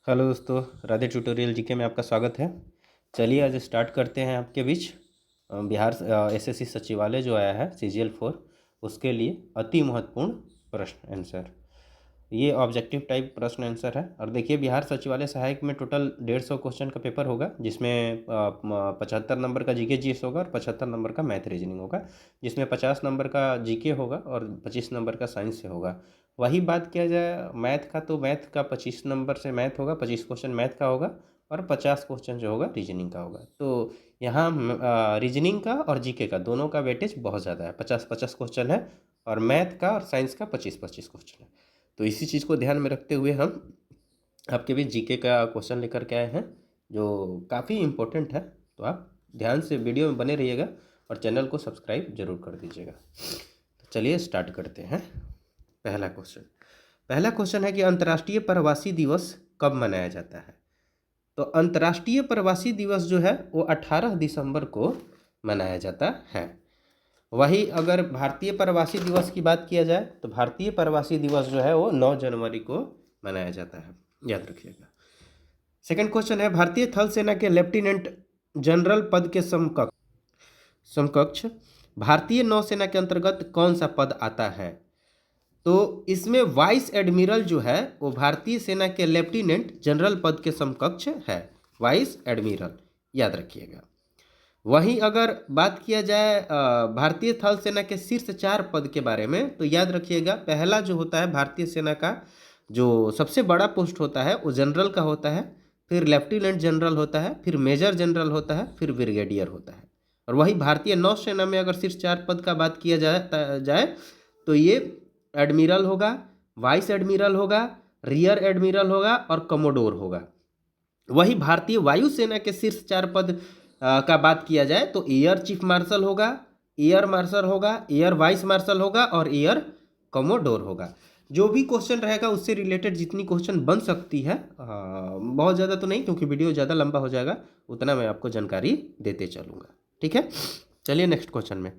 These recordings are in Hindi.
हेलो दोस्तों, राधे ट्यूटोरियल जीके में आपका स्वागत है। चलिए आज स्टार्ट करते हैं आपके बीच बिहार एसएससी सचिवालय जो आया है CGL 4 उसके लिए अति महत्वपूर्ण प्रश्न आंसर। ये ऑब्जेक्टिव टाइप प्रश्न आंसर है। और देखिए, बिहार सचिवालय सहायक में टोटल 150 क्वेश्चन का पेपर होगा, जिसमें 75 नंबर का जीके जीएस होगा और 75 नंबर का मैथ रीजनिंग होगा, जिसमें 50 नंबर का जीके होगा और 25 नंबर का साइंस से होगा। वही बात किया जाए मैथ का, तो मैथ का 25 नंबर से मैथ होगा, 25 क्वेश्चन मैथ का होगा और 50 क्वेश्चन जो होगा रीजनिंग का होगा। तो यहाँ रीजनिंग का और जीके का दोनों का वेटेज बहुत ज़्यादा है, 50-50 क्वेश्चन है, और मैथ का और साइंस का 25-25 क्वेश्चन है। तो इसी चीज़ को ध्यान में रखते हुए हम आपके बीच जीके का क्वेश्चन लेकर के आए हैं, जो काफ़ी इम्पोर्टेंट है। तो आप ध्यान से वीडियो में बने रहिएगा और चैनल को सब्सक्राइब जरूर कर दीजिएगा। तो चलिए स्टार्ट करते हैं। पहला क्वेश्चन है कि अंतर्राष्ट्रीय प्रवासी दिवस कब मनाया जाता है। तो अंतर्राष्ट्रीय प्रवासी दिवस जो है वो 18 दिसंबर को मनाया जाता है। वही अगर भारतीय प्रवासी दिवस की बात किया जाए तो भारतीय प्रवासी दिवस जो है वो 9 जनवरी को मनाया जाता है, याद रखिएगा। सेकंड क्वेश्चन है, भारतीय थल सेना के लेफ्टिनेंट जनरल पद के समकक्ष भारतीय नौसेना के अंतर्गत कौन सा पद आता है। तो इसमें वाइस एडमिरल जो है वो भारतीय सेना के लेफ्टिनेंट जनरल पद के समकक्ष है, वाइस एडमिरल, याद रखिएगा। वहीं अगर बात किया जाए भारतीय थल सेना के शीर्ष 4 पद के बारे में, तो याद रखिएगा, पहला जो होता है भारतीय सेना का जो सबसे बड़ा पोस्ट होता है वो जनरल का होता है, फिर लेफ्टिनेंट जनरल होता है, फिर मेजर जनरल होता है, फिर ब्रिगेडियर होता है। और वही भारतीय नौसेना में अगर शीर्ष 4 पद का बात किया जाए तो ये एडमिरल होगा, वाइस एडमिरल होगा, रियर एडमिरल होगा और कमोडोर होगा। वही भारतीय वायुसेना के शीर्ष 4 पद का बात किया जाए तो एयर चीफ मार्शल होगा, एयर मार्शल होगा, एयर वाइस मार्शल होगा और एयर कमोडोर होगा। जो भी क्वेश्चन रहेगा उससे रिलेटेड जितनी क्वेश्चन बन सकती है, बहुत ज़्यादा तो नहीं क्योंकि वीडियो ज़्यादा लंबा हो जाएगा, उतना मैं आपको जानकारी देते चलूँगा। ठीक है, चलिए नेक्स्ट क्वेश्चन में,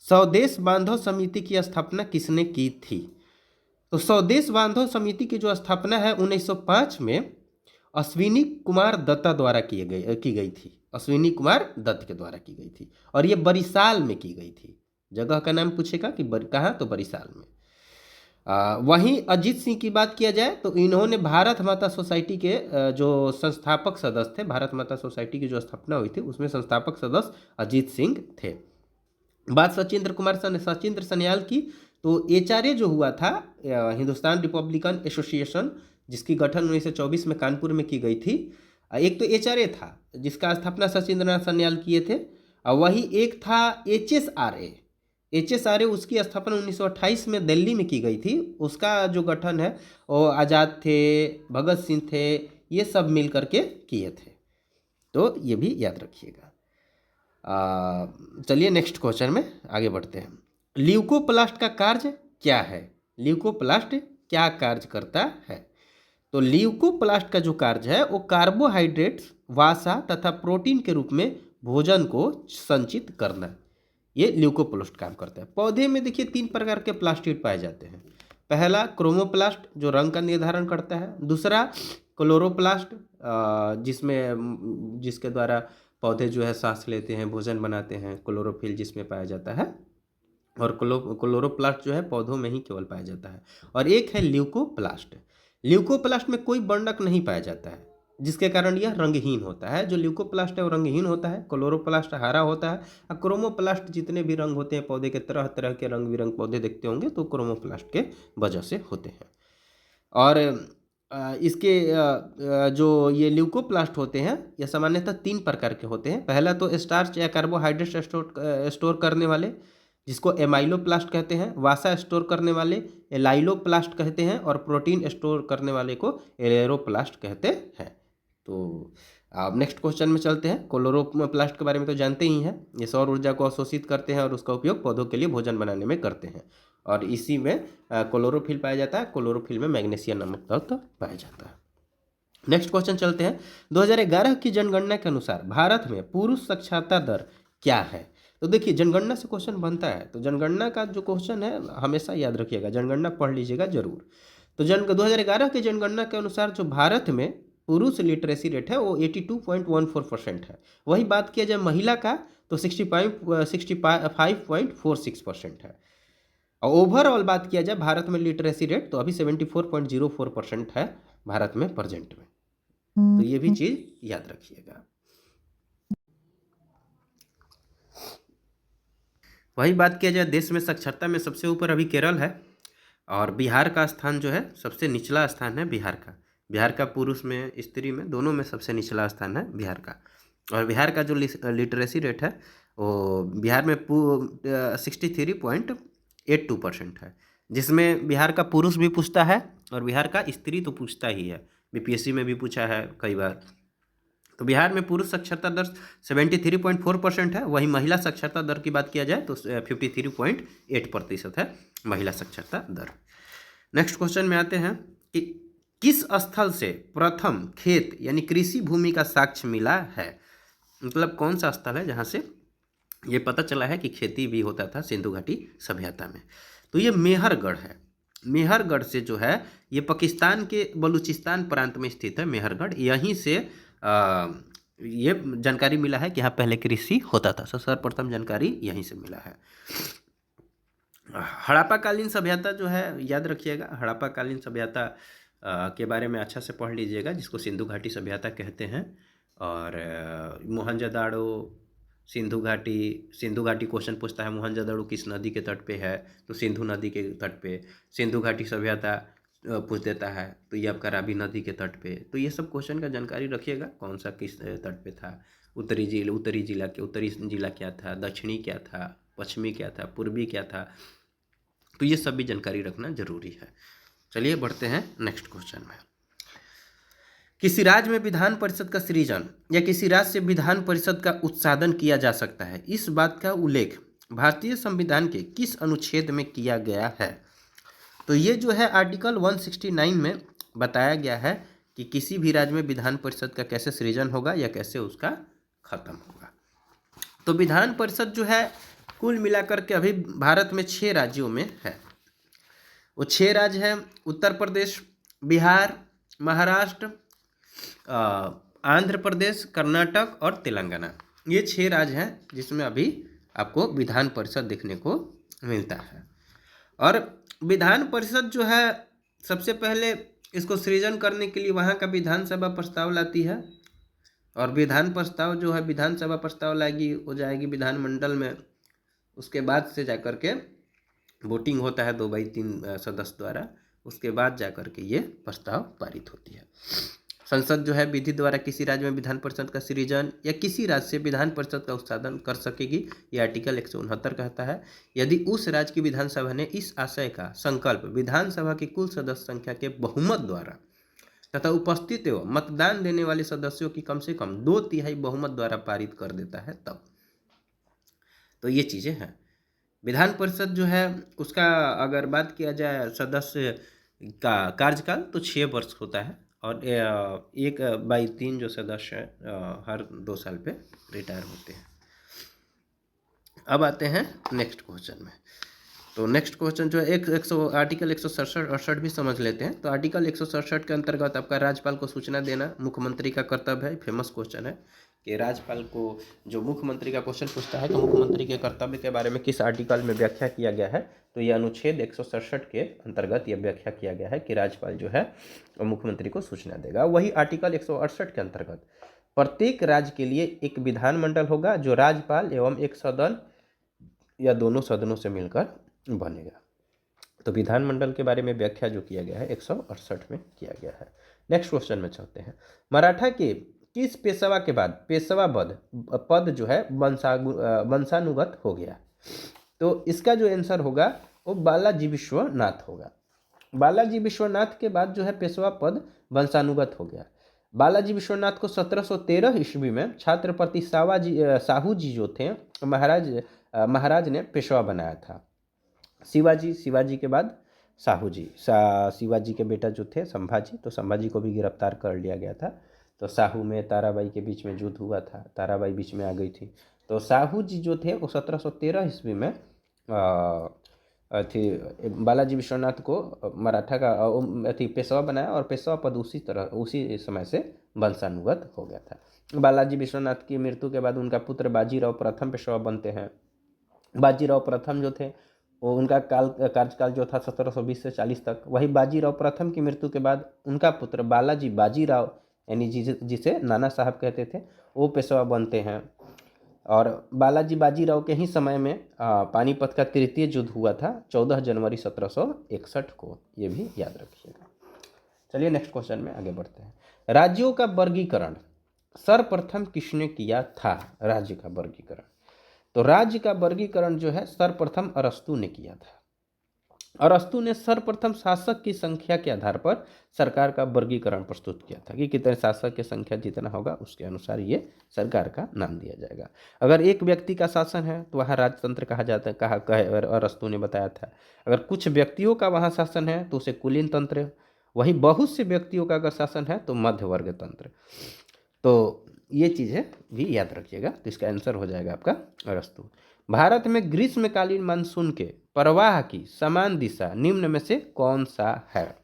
स्वदेश बांधव समिति की स्थापना किसने की थी। तो स्वदेश बांधव समिति की जो स्थापना है 1905 में अश्विनी कुमार दत्ता द्वारा की गई थी, अश्विनी कुमार दत्त के द्वारा की गई थी, और ये बरिसाल में की गई थी। जगह का नाम पूछेगा कि कहाँ, तो बरिसाल में। वहीं अजीत सिंह की बात किया जाए तो इन्होंने भारत माता सोसाइटी के जो संस्थापक सदस्य थे, भारत माता सोसाइटी की जो स्थापना हुई थी उसमें संस्थापक सदस्य अजीत सिंह थे। बात सचिंद्र सन्याल की, तो एचआरए जो हुआ था हिंदुस्तान रिपब्लिकन एसोसिएशन, जिसकी गठन 1924 में कानपुर में की गई थी। एक तो एचआरए था जिसका स्थापना सचिंद्रनाथ सन्याल किए थे, और वही एक था एचएसआरए, उसकी स्थापना 1928 में दिल्ली में की गई थी। उसका जो गठन है वो आज़ाद थे, भगत सिंह थे, ये सब मिल करके किए थे। तो ये भी याद रखिएगा। चलिए नेक्स्ट क्वेश्चन में आगे बढ़ते हैं। ल्यूकोप्लास्ट का कार्य क्या है। ल्यूकोप्लास्ट क्या कार्य करता है। तो ल्यूकोप्लास्ट का जो कार्य है वो कार्बोहाइड्रेट्स, वसा तथा प्रोटीन के रूप में भोजन को संचित करना, ये ल्यूकोप्लास्ट काम करता है। पौधे में देखिए 3 प्रकार के प्लास्टिड पाए जाते हैं। पहला क्रोमोप्लास्ट जो रंग का निर्धारण करता है, दूसरा क्लोरोप्लास्ट जिसके द्वारा पौधे जो है सांस लेते हैं, भोजन बनाते हैं, क्लोरोफिल जिसमें पाया जाता है, और क्लोरोप्लास्ट जो है पौधों में ही केवल पाया जाता है। और एक है ल्यूकोप्लास्ट। ल्यूकोप्लास्ट में कोई वर्णक नहीं पाया जाता है, जिसके कारण यह रंगहीन होता है। जो ल्यूकोप्लास्ट है वो रंगहीन होता है, क्लोरोप्लास्ट हरा होता है, और क्रोमोप्लास्ट जितने भी रंग होते हैं पौधे के, तरह तरह के रंग बिरंग पौधे देखते होंगे तो क्रोमोप्लास्ट के वजह से होते हैं। और इसके जो ये ल्यूकोप्लास्ट होते हैं ये सामान्यतः 3 प्रकार के होते हैं। पहला तो स्टार्च या कार्बोहाइड्रेट स्टोर करने वाले, जिसको एमाइलोप्लास्ट कहते हैं, वासा स्टोर करने वाले एलाइलोप्लास्ट कहते हैं, और प्रोटीन स्टोर करने वाले को एलेरोप्लास्ट कहते हैं। तो अब नेक्स्ट क्वेश्चन में चलते हैं। क्लोरोप्लास्ट के बारे में तो जानते ही हैं, ये सौर ऊर्जा को अवशोषित करते हैं और उसका उपयोग पौधों के लिए भोजन बनाने में करते हैं, और इसी में क्लोरोफिल पाया जाता है। क्लोरोफिल में मैग्नीशियम नामक तत्व पाया जाता है। नेक्स्ट क्वेश्चन चलते हैं। 2011 की जनगणना के अनुसार भारत में पुरुष साक्षरता दर क्या है। तो देखिए, जनगणना से क्वेश्चन बनता है, तो जनगणना का जो क्वेश्चन है हमेशा याद रखिएगा, जनगणना पढ़ लीजिएगा जरूर। तो 2011 की जनगणना के अनुसार जो भारत में पुरुष लिटरेसी रेट है वो 82.14% है। वही बात किया जाए महिला का तो 65.46% है। और ओवरऑल बात किया जाए भारत में लिटरेसी रेट तो अभी 74.04% है भारत में प्रेजेंट में। तो ये भी चीज़ याद रखिएगा। वही बात किया जाए देश में साक्षरता में सबसे ऊपर अभी केरल है और बिहार का स्थान जो है सबसे निचला स्थान है बिहार का। बिहार का पुरुष में स्त्री में दोनों में सबसे निचला स्थान है बिहार का। और बिहार का जो लिटरेसी रेट है वो बिहार में 63.82% है, जिसमें बिहार का पुरुष भी पूछता है और बिहार का स्त्री तो पूछता ही है, बीपीएससी में भी पूछा है कई बार। तो बिहार में पुरुष साक्षरता दर 73.4% है। वहीं महिला साक्षरता दर की बात किया जाए तो 53.8% है महिला साक्षरता दर। नेक्स्ट क्वेश्चन में आते हैं कि किस स्थल से प्रथम खेत यानी कृषि भूमि का साक्ष्य मिला है। मतलब कौन सा स्थल है जहाँ से ये पता चला है कि खेती भी होता था सिंधु घाटी सभ्यता में। तो ये मेहरगढ़ है। मेहरगढ़ से जो है ये पाकिस्तान के बलूचिस्तान प्रांत में स्थित है मेहरगढ़। यहीं से ये जानकारी मिला है कि यहाँ पहले कृषि होता था। सर्वप्रथम जानकारी यहीं से मिला है। हड़प्पा कालीन सभ्यता जो है याद रखिएगा। हड़प्पा कालीन सभ्यता के बारे में अच्छा से पढ़ लीजिएगा, जिसको सिंधु घाटी सभ्यता कहते हैं। और मोहनजोदाड़ो सिंधु घाटी क्वेश्चन पूछता है मोहनजोदाड़ो किस नदी के तट पे है, तो सिंधु नदी के तट पे। सिंधु घाटी सभ्यता पूछ देता है तो ये आपका रावी नदी के तट पे। तो ये सब क्वेश्चन का जानकारी रखिएगा, कौन सा किस तट पे था। उत्तरी जिला क्या था, दक्षिणी क्या था, पश्चिमी क्या था, पूर्वी क्या था, तो ये सब भी जानकारी रखना जरूरी है। चलिए बढ़ते हैं नेक्स्ट क्वेश्चन में। किसी राज्य में विधान परिषद का सृजन या किसी राज्य से विधान परिषद का उत्सादन किया जा सकता है, इस बात का उल्लेख भारतीय संविधान के किस अनुच्छेद में किया गया है। तो ये जो है आर्टिकल 169 में बताया गया है कि किसी भी राज्य में विधान परिषद का कैसे सृजन होगा या कैसे उसका खत्म होगा। तो विधान परिषद जो है कुल मिलाकर के अभी भारत में 6 राज्यों में है। वो 6 राज्य हैं उत्तर प्रदेश, बिहार, महाराष्ट्र, आंध्र प्रदेश, कर्नाटक और तेलंगाना। ये 6 राज्य हैं जिसमें अभी आपको विधान परिषद देखने को मिलता है। और विधान परिषद जो है सबसे पहले इसको सृजन करने के लिए वहाँ का विधानसभा प्रस्ताव लाती है। और विधानसभा प्रस्ताव लाएगी, हो जाएगी विधानमंडल में। उसके बाद से जाकर के वोटिंग होता है 2/3 सदस्य द्वारा। उसके बाद जाकर के ये प्रस्ताव पारित होती है। संसद जो है विधि द्वारा किसी राज्य में विधान परिषद का सृजन या किसी राज्य से विधान परिषद का उत्सादन कर सकेगी, ये आर्टिकल 169 कहता है। यदि उस राज्य की विधानसभा ने इस आशय का संकल्प विधानसभा की कुल सदस्य संख्या के बहुमत द्वारा तथा उपस्थित एवं मतदान देने वाले सदस्यों की कम से कम 2/3 बहुमत द्वारा पारित कर देता है तब। तो ये चीज़ें हैं। विधान परिषद जो है उसका अगर बात किया जाए सदस्य का कार्यकाल तो 6 वर्ष होता है। और 1/3 जो सदस्य हैं हर 2 साल पे रिटायर होते हैं। अब आते हैं नेक्स्ट क्वेश्चन में। तो नेक्स्ट क्वेश्चन जो है आर्टिकल 167 भी समझ लेते हैं। तो आर्टिकल 167 के अंतर्गत आपका राज्यपाल को सूचना देना मुख्यमंत्री का कर्तव्य है। फेमस क्वेश्चन है कि राज्यपाल को जो मुख्यमंत्री का क्वेश्चन पूछता है तो मुख्यमंत्री के कर्तव्य के बारे में किस आर्टिकल में व्याख्या किया गया है। तो ये अनुच्छेद 167 के अंतर्गत यह व्याख्या किया गया है कि राज्यपाल जो है मुख्यमंत्री को सूचना देगा। वही आर्टिकल 168 के अंतर्गत प्रत्येक राज्य के लिए एक विधानमंडल होगा जो राज्यपाल एवं एक सदन या दोनों सदनों से मिलकर बनेगा। तो विधानमंडल के बारे में व्याख्या जो किया गया है 168 में किया गया है। नेक्स्ट क्वेश्चन में चलते हैं। मराठा के किस पेशवा के बाद पेशवा पद जो है वंशानुगत हो गया। तो इसका जो आंसर होगा वो बालाजी विश्वनाथ होगा। बालाजी विश्वनाथ के बाद जो है पेशवा पद वंशानुगत हो गया। बालाजी विश्वनाथ को 1713 ईस्वी में छत्रपति साहू जी जो थे महाराज ने पेशवा बनाया था। शिवाजी के बाद साहू जी, शिवाजी के बेटा जो थे संभाजी, तो संभाजी को भी गिरफ्तार कर लिया गया था। तो साहू में ताराबाई के बीच में युद्ध हुआ था, ताराबाई बीच में आ गई थी। तो साहू जी जो थे वो 1713 ईस्वी में थी बालाजी विश्वनाथ को मराठा का अथी पेशवा बनाया और पेशवा पद उसी समय से वंशानुगत हो गया था। बालाजी विश्वनाथ की मृत्यु के बाद उनका पुत्र बाजीराव प्रथम पेशवा बनते हैं। बाजीराव प्रथम जो थे वो उनका कार्यकाल जो था 1720 से 40 तक। वही बाजीराव प्रथम की मृत्यु के बाद उनका पुत्र बालाजी बाजीराव यानी जिसे नाना साहब कहते थे वो पेशवा बनते हैं। और बालाजी बाजीराव के ही समय में पानीपत का तृतीय युद्ध हुआ था 14 जनवरी 1761 को, ये भी याद रखिएगा। चलिए नेक्स्ट क्वेश्चन में आगे बढ़ते हैं। राज्यों का वर्गीकरण सर्वप्रथम किसने किया था? राज्य का वर्गीकरण, तो राज्य का वर्गीकरण जो है सर्वप्रथम अरस्तु ने किया था। अरस्तु ने सर्वप्रथम शासक की संख्या के आधार पर सरकार का वर्गीकरण प्रस्तुत किया था कि कितने शासक की संख्या जितना होगा उसके अनुसार ये सरकार का नाम दिया जाएगा। अगर एक व्यक्ति का शासन है तो वहाँ राजतंत्र कहा जाता है, अरस्तु ने बताया था। अगर कुछ व्यक्तियों का वहाँ शासन है तो उसे कुलीन तंत्र, वही बहुत से व्यक्तियों का अगर शासन है तो मध्य वर्ग तंत्र। तो ये चीज़ें भी याद रखिएगा। तो इसका आंसर हो जाएगा आपका अरस्तु। भारत में ग्रीष्मकालीन मानसून के प्रवाह की समान दिशा निम्न में से कौन सा है?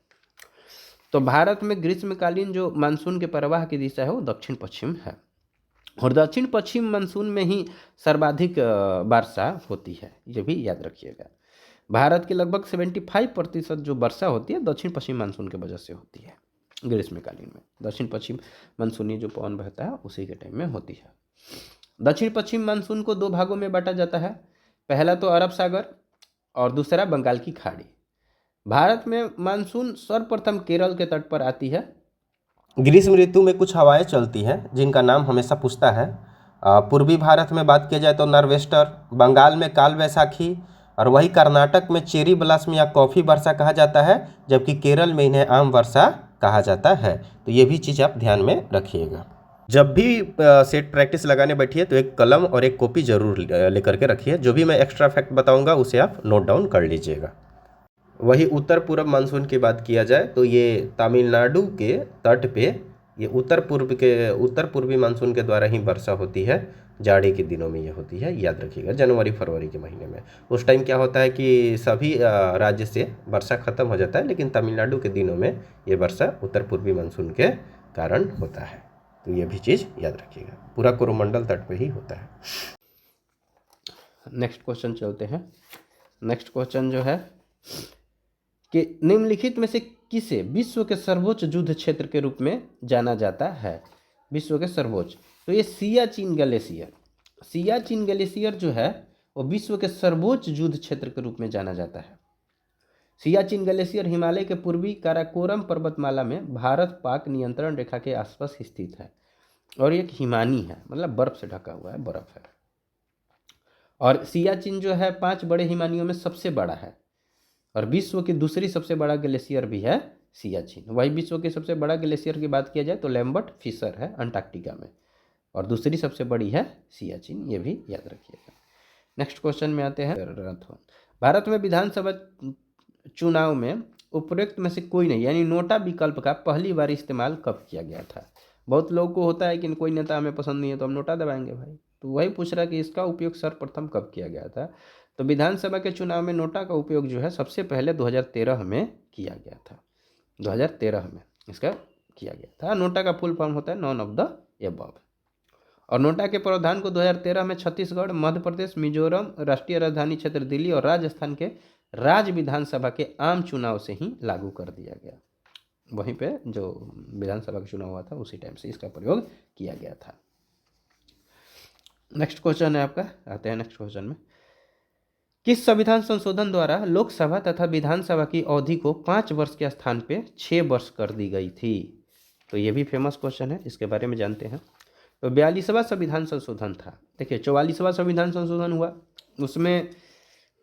तो भारत में ग्रीष्मकालीन जो मानसून के प्रवाह की दिशा है वो दक्षिण पश्चिम है, और दक्षिण पश्चिम मानसून में ही सर्वाधिक वर्षा होती है, ये भी याद रखिएगा। भारत के लगभग 75% जो वर्षा होती है दक्षिण पश्चिम मानसून की वजह से होती है। ग्रीष्मकालीन में दक्षिण पश्चिम मानसूनी जो पवन बहता है उसी के टाइम में होती है। दक्षिण पश्चिम मानसून को दो भागों में बांटा जाता है, पहला तो अरब सागर और दूसरा बंगाल की खाड़ी। भारत में मानसून सर्वप्रथम केरल के तट पर आती है। ग्रीष्म ऋतु में कुछ हवाएं चलती हैं जिनका नाम हमेशा पूछता है। पूर्वी भारत में बात किया जाए तो नॉर्वेस्टर, बंगाल में काल वैसाखी, और वही कर्नाटक में चेरी ब्लॉसम या कॉफ़ी वर्षा कहा जाता है, जबकि केरल में इन्हें आम वर्षा कहा जाता है। तो ये भी चीज़ आप ध्यान में रखिएगा। जब भी सेट प्रैक्टिस लगाने बैठिए तो एक कलम और एक कॉपी जरूर लेकर के रखिए। जो भी मैं एक्स्ट्रा फैक्ट बताऊंगा उसे आप नोट डाउन कर लीजिएगा। वही उत्तर पूर्व मानसून की बात किया जाए तो ये तमिलनाडु के तट पे ये उत्तर पूर्वी मानसून के द्वारा ही वर्षा होती है। जाड़े के दिनों में ये होती है, याद रखिएगा, जनवरी फरवरी के महीने में। उस टाइम क्या होता है कि सभी राज्य से वर्षा खत्म हो जाता है, लेकिन तमिलनाडु के दिनों में ये वर्षा उत्तर पूर्वी मानसून के कारण होता है। तो ये भी चीज़ याद रखिएगा, पूरा कोरोमंडल तट पे ही होता है। नेक्स्ट क्वेश्चन चलते हैं। नेक्स्ट क्वेश्चन जो है कि निम्नलिखित में से किसे विश्व के सर्वोच्च युद्ध क्षेत्र के रूप में जाना जाता है? विश्व के सर्वोच्च, तो ये सियाचिन ग्लेशियर जो है वो विश्व के सर्वोच्च युद्ध क्षेत्र के रूप में जाना जाता है। सियाचिन ग्लेशियर हिमालय के पूर्वी काराकोरम पर्वतमाला में भारत पाक नियंत्रण रेखा के आसपास स्थित है, और एक हिमानी है, मतलब बर्फ से ढका हुआ है, बर्फ है। और सियाचिन जो है 5 बड़े हिमानियों में सबसे बड़ा है, और विश्व की दूसरी सबसे बड़ा ग्लेशियर भी है सियाचिन। वही विश्व के सबसे बड़ा ग्लेशियर की बात किया जाए तो लैम्बर्ट फिशर है अंटार्कटिका में, और दूसरी सबसे बड़ी है सियाचिन, ये भी याद रखिएगा। नेक्स्ट क्वेश्चन में आते हैं। भारत में विधानसभा चुनाव में उपरोक्त में से कोई नहीं, यानी नोटा विकल्प का पहली बार इस्तेमाल कब किया गया था? बहुत लोगों को होता है कि कोई नेता हमें पसंद नहीं है तो हम नोटा दबाएंगे भाई, तो वही पूछ रहा है कि इसका उपयोग सर्वप्रथम कब किया गया था? तो विधानसभा के चुनाव में नोटा का उपयोग जो है सबसे पहले 2013 में किया गया था। 2013 में इसका किया गया था। नोटा का फुल फॉर्म होता है नॉन ऑफ द एबव। और नोटा के प्रावधान को 2013 में छत्तीसगढ़, मध्य प्रदेश, मिजोरम, राष्ट्रीय राजधानी क्षेत्र दिल्ली और राजस्थान के राज्य विधानसभा के आम चुनाव से ही लागू कर दिया गया। वहीं पे जो विधानसभा का चुनाव हुआ था उसी टाइम से इसका प्रयोग किया गया था। नेक्स्ट क्वेश्चन है आपका, आते हैं नेक्स्ट क्वेश्चन में। किस संविधान संशोधन द्वारा लोकसभा तथा विधानसभा की अवधि को 5 वर्ष के स्थान पे 6 वर्ष कर दी गई थी? तो ये भी फेमस क्वेश्चन है, इसके बारे में जानते हैं। तो 42वां संविधान संशोधन था। देखिए 44वां संविधान संशोधन हुआ, उसमें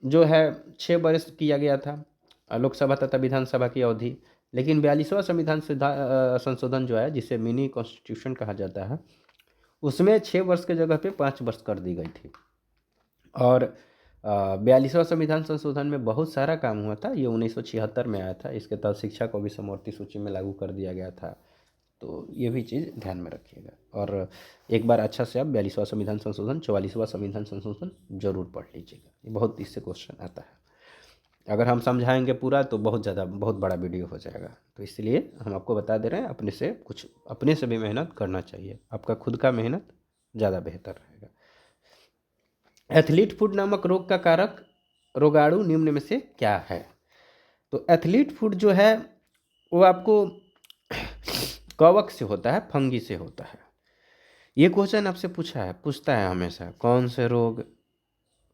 जो है 6 वर्ष किया गया था लोकसभा तथा विधानसभा की अवधि। लेकिन 42वां संविधान संशोधन जो है, जिसे मिनी कॉन्स्टिट्यूशन कहा जाता है, उसमें 6 वर्ष के जगह पे 5 वर्ष कर दी गई थी। और 42वां संविधान संशोधन में बहुत सारा काम हुआ था। ये 1976 में आया था। इसके तहत शिक्षा को भी समवर्ती सूची में लागू कर दिया गया था। तो ये भी चीज़ ध्यान में रखिएगा, और एक बार अच्छा से आप 42वां संविधान संशोधन, 44वां संविधान संशोधन जरूर पढ़ लीजिएगा, ये बहुत इससे क्वेश्चन आता है। अगर हम समझाएंगे पूरा तो बहुत बड़ा वीडियो हो जाएगा, तो इसलिए हम आपको बता दे रहे हैं अपने से भी मेहनत करना चाहिए, आपका खुद का मेहनत ज़्यादा बेहतर रहेगा। एथलीट फुट नामक रोग का कारक रोगाणु निम्न में से क्या है? तो एथलीट फुट जो है वो आपको कवक से होता है, फंगी से होता है। ये क्वेश्चन आपसे पूछता है हमेशा, कौन से रोग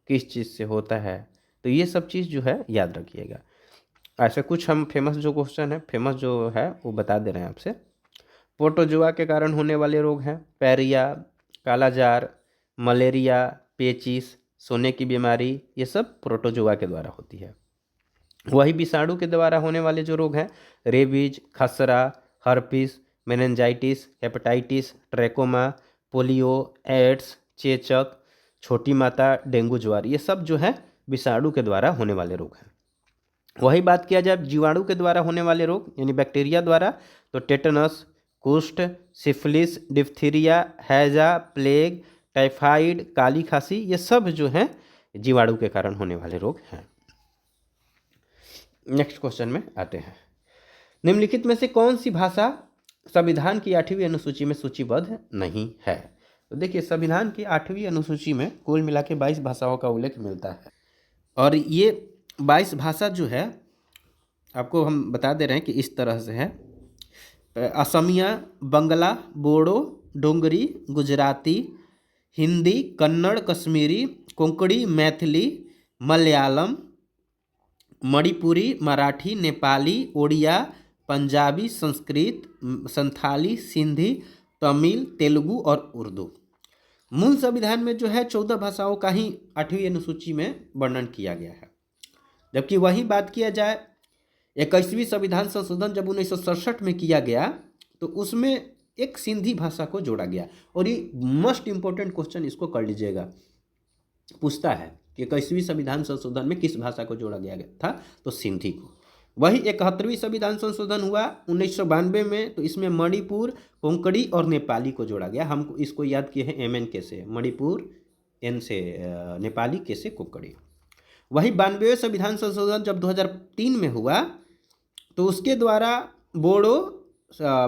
किस चीज़ से होता है, तो ये सब चीज़ जो है याद रखिएगा। ऐसे कुछ हम फेमस जो है वो बता दे रहे हैं आपसे। प्रोटोजोआ के कारण होने वाले रोग हैं पैरिया, कालाजार, मलेरिया, पेचिस, सोने की बीमारी, ये सब प्रोटोजोआ के द्वारा होती है। वही विषाणु के द्वारा होने वाले जो रोग हैं रेबीज, खसरा, herpes, meningitis, hepatitis, trachoma, polio, AIDS, चेचक, छोटी माता, डेंगू ज्वार, ये सब जो है विषाणु के द्वारा होने वाले रोग हैं। वही बात किया जाए जीवाणु के द्वारा होने वाले रोग यानी बैक्टीरिया द्वारा, तो टेटनस, कुष्ठ, सिफिलिस, डिप्थीरिया, हैजा, प्लेग, टाइफाइड, काली खांसी, ये सब जो हैं जीवाणु के कारण होने वाले रोग हैं। नेक्स्ट क्वेश्चन में आते हैं। निम्नलिखित में से कौन सी भाषा संविधान की 8वीं अनुसूची में सूचीबद्ध नहीं है? तो देखिए, संविधान की 8वीं अनुसूची में कुल मिला के 22 भाषाओं का उल्लेख मिलता है, और ये 22 भाषा जो है आपको हम बता दे रहे हैं कि इस तरह से है: असमिया, बंगला, बोडो, डोंगरी, गुजराती, हिंदी, कन्नड़, कश्मीरी, कोंकणी, मैथिली, मलयालम, मणिपुरी, मराठी, नेपाली, ओडिया, पंजाबी, संस्कृत, संथाली, सिंधी, तमिल, तेलुगु और उर्दू। मूल संविधान में जो है 14 भाषाओं का ही 8वीं अनुसूची में वर्णन किया गया है। जबकि वही बात किया जाए 21वीं संविधान संशोधन जब 1967 में किया गया तो उसमें एक सिंधी भाषा को जोड़ा गया। और ये मोस्ट इम्पोर्टेंट क्वेश्चन, इसको कर लीजिएगा, पूछता है कि 21वीं संविधान संशोधन में किस भाषा को जोड़ा गया था, तो सिंधी को। वही 71वीं संविधान संशोधन हुआ 1992 में, तो इसमें मणिपुर, कोंकणी और नेपाली को जोड़ा गया। हम इसको याद किए हैं MN से, मणिपुर, N से नेपाली, के से कोंकणी। वही 92वें संविधान संशोधन जब 2003 में हुआ तो उसके द्वारा बोडो,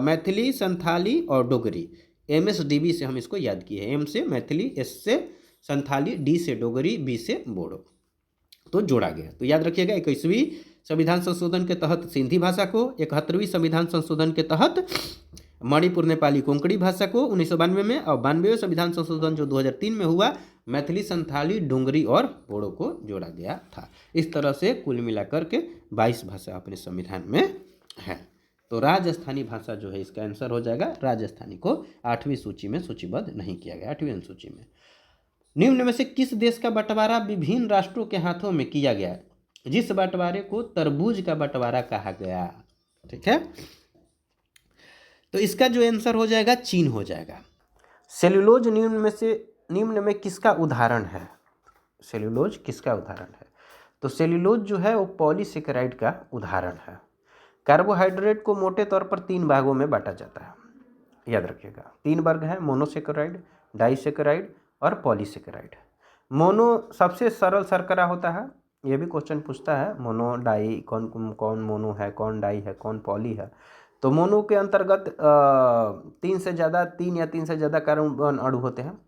मैथिली, संथाली और डोगरी, MSDB से हम इसको याद किए हैं। M से मैथिली, S से संथाली, D से डोगरी, B से बोडो, तो जोड़ा गया। तो याद रखिएगा, 21वीं संविधान संशोधन के तहत सिंधी भाषा को, 71वीं संविधान संशोधन के तहत मणिपुर, नेपाली, कोंकणी भाषा को 1992 में, और 92वें संविधान संशोधन जो 2003 में हुआ मैथिली, संथाली, डोंगरी और बोडो को जोड़ा गया था। इस तरह से कुल मिलाकर के 22 भाषा अपने संविधान में है। तो राजस्थानी भाषा जो है इसका आंसर हो जाएगा। राजस्थानी को 8वीं सूची में सूचीबद्ध नहीं किया गया, 8वीं अनुसूची में। निम्न में से किस देश का बंटवारा विभिन्न राष्ट्रों के हाथों में किया गया, जिस बंटवारे को तरबूज का बंटवारा कहा गया? ठीक है, तो इसका जो आंसर हो जाएगा चीन हो जाएगा। सेल्यूलोज निम्न में किसका उदाहरण है? सेल्यूलोज किसका उदाहरण है? तो सेल्यूलोज जो है वो पॉलीसेकेराइड का उदाहरण है। कार्बोहाइड्रेट को मोटे तौर पर 3 भागों में बांटा जाता है, याद रखिएगा। 3 वर्ग हैं, मोनोसेकेराइड, डाइसेकेराइड और पॉलीसेकेराइड। मोनो सबसे सरल शर्करा होता है, ये भी क्वेश्चन पूछता है, मोनो डाई, कौन मोनो है, कौन डाई है, कौन पॉली है। तो मोनो के अंतर्गत 3 या 3 से ज़्यादा कार्बन अणु होते हैं।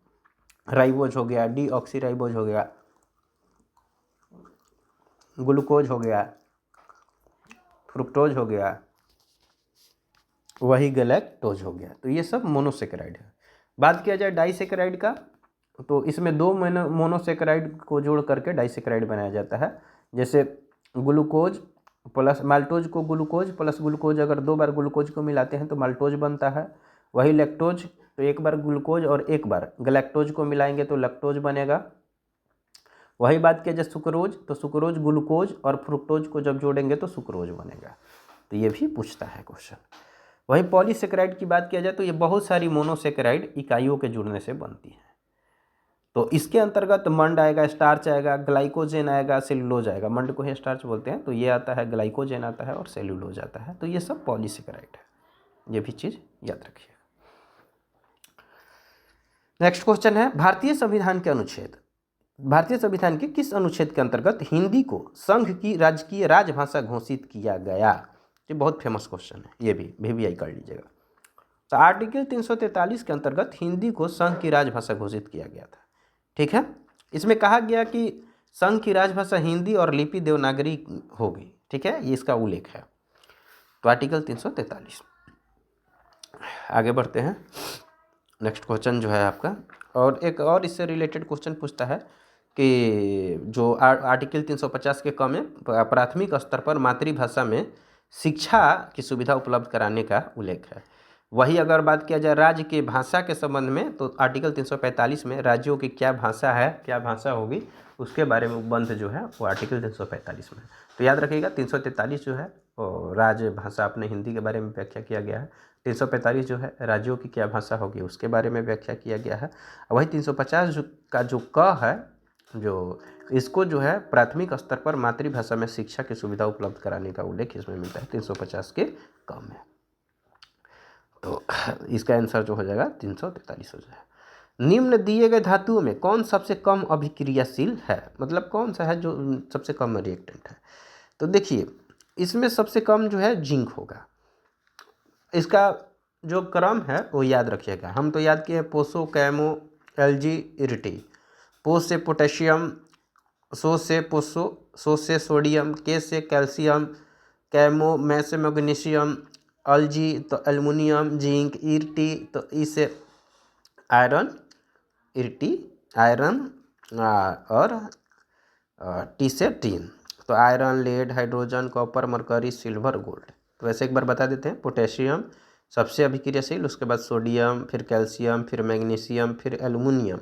राइबोज हो गया, डीऑक्सीराइबोज हो गया, ग्लूकोज हो गया, फ्रुक्टोज हो गया, वही गैलेक्टोज हो गया। तो ये सब मोनोसेकेराइड है। बात किया जाए डाइसेकेराइड का, तो इसमें 2 मोनोसेकेराइड को जोड़ करके डाइसेकेराइड बनाया जाता है। जैसे ग्लूकोज प्लस माल्टोज को ग्लूकोज प्लस ग्लूकोज, अगर 2 बार ग्लूकोज को मिलाते हैं तो माल्टोज बनता है। वही लैक्टोज, तो 1 बार ग्लूकोज और 1 बार गैलेक्टोज को मिलाएंगे तो लैक्टोज बनेगा। वही बात किया जाए सुक्रोज, तो सुक्रोज ग्लूकोज और फ्रुक्टोज को जब जोड़ेंगे तो सुक्रोज बनेगा। तो ये भी पूछता है क्वेश्चन। वही पॉलीसेकेराइड की बात किया जाए तो ये बहुत सारी मोनोसेकेराइड इकाइयों के जुड़ने से बनती है। तो इसके अंतर्गत मंड आएगा, स्टार्च आएगा, ग्लाइकोजेन आएगा, सेल्यूलोज आएगा। मंड को ही स्टार्च बोलते हैं, तो ये आता है, ग्लाइकोजेन आता है और सेल्यूलोज आता है। तो ये सब पॉलीसेकेराइड है, ये भी चीज़ याद रखिए। नेक्स्ट क्वेश्चन है, भारतीय संविधान के अनुच्छेद भारतीय संविधान के किस अनुच्छेद के अंतर्गत हिंदी को संघ की राजकीय राजभाषा घोषित किया गया? ये बहुत फेमस क्वेश्चन है, ये भी VVI कर लीजिएगा। तो आर्टिकल 343 के अंतर्गत हिंदी को संघ की राजभाषा घोषित किया गया था। ठीक है, इसमें कहा गया कि संघ की राजभाषा हिंदी और लिपि देवनागरी होगी। ठीक है, ये इसका उल्लेख है। तो आर्टिकल 343। आगे बढ़ते हैं। नेक्स्ट क्वेश्चन जो है आपका, और एक और इससे रिलेटेड क्वेश्चन पूछता है कि जो आर्टिकल 350 के क में प्राथमिक स्तर पर मातृभाषा में शिक्षा की सुविधा उपलब्ध कराने का उल्लेख है। वही अगर बात किया जाए राज्य के भाषा के संबंध में, तो आर्टिकल 345 में राज्यों की क्या भाषा है, क्या भाषा होगी, उसके बारे में उपबंध जो है वो आर्टिकल 345 में। तो याद रखिएगा 343 जो है वो राज्य भाषा अपने हिंदी के बारे में व्याख्या किया गया है। 345 जो है राज्यों की क्या भाषा होगी उसके बारे में व्याख्या किया गया है। वही 350 का जो क है, जो इसको जो है प्राथमिक स्तर पर मातृभाषा में शिक्षा की सुविधा उपलब्ध कराने का उल्लेख इसमें मिलता है 350 के क में। तो इसका आंसर जो हो जाएगा 343 हो जाएगा। निम्न दिए गए धातुओं में कौन सबसे कम अभिक्रियाशील है? मतलब कौन सा है जो सबसे कम रिएक्टेंट है? तो देखिए इसमें सबसे कम जो है जिंक होगा। इसका जो क्रम है वो याद रखिएगा। हम तो याद किए पोसो, कैमो, एलजी, इरिटी। पोस से पोटेशियम, सो से पोसो, सो से सोडियम, के से कैल्शियम, कैमो में से मैग्नीशियम, एलजी तो एल्युमिनियम, जिंक, इरिटी तो ई से आयरन, इरिटी आयरन, और टी से टीन तो iron, lead, hydrogen, copper, mercury, silver, gold. तो वैसे एक बार बता देते हैं, पोटेशियम सबसे अभिक्रियाशील, उसके बाद सोडियम, फिर कैल्शियम, फिर मैग्नीशियम, फिर एल्युमिनियम,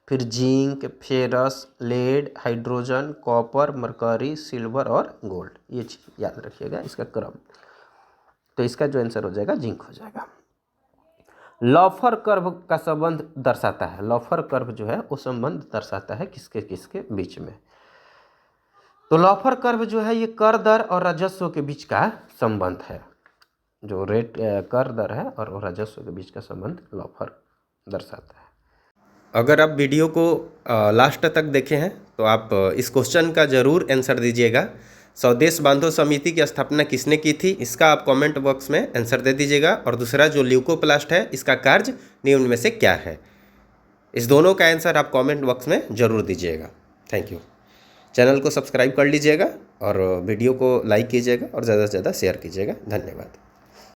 फिर zinc, ferrous, lead, hydrogen, copper, mercury, silver और गोल्ड। ये चीज़ याद रखिएगा इसका क्रम। तो इसका जो आंसर हो जाएगा जिंक हो जाएगा। लॉफर कर्व का संबंध दर्शाता है। लॉफर कर्व जो है वो संबंध दर्शाता है किसके किसके बीच में? तो लॉफर कर्व जो है ये कर दर और राजस्व के बीच का संबंध है। जो रेट कर दर है और राजस्व के बीच का संबंध लॉफर दर्शाता है। अगर आप वीडियो को लास्ट तक देखे हैं तो आप इस क्वेश्चन का ज़रूर आंसर दीजिएगा। स्वदेश बांधो समिति की स्थापना किसने की थी, इसका आप कमेंट बॉक्स में आंसर दे दीजिएगा। और दूसरा जो ल्यूकोप्लास्ट है इसका कार्य निम्न में से क्या है, इस दोनों का आंसर आप कमेंट बॉक्स में ज़रूर दीजिएगा। Thank you. चैनल को सब्सक्राइब कर लीजिएगा और वीडियो को लाइक कीजिएगा और ज़्यादा से ज़्यादा शेयर कीजिएगा। धन्यवाद।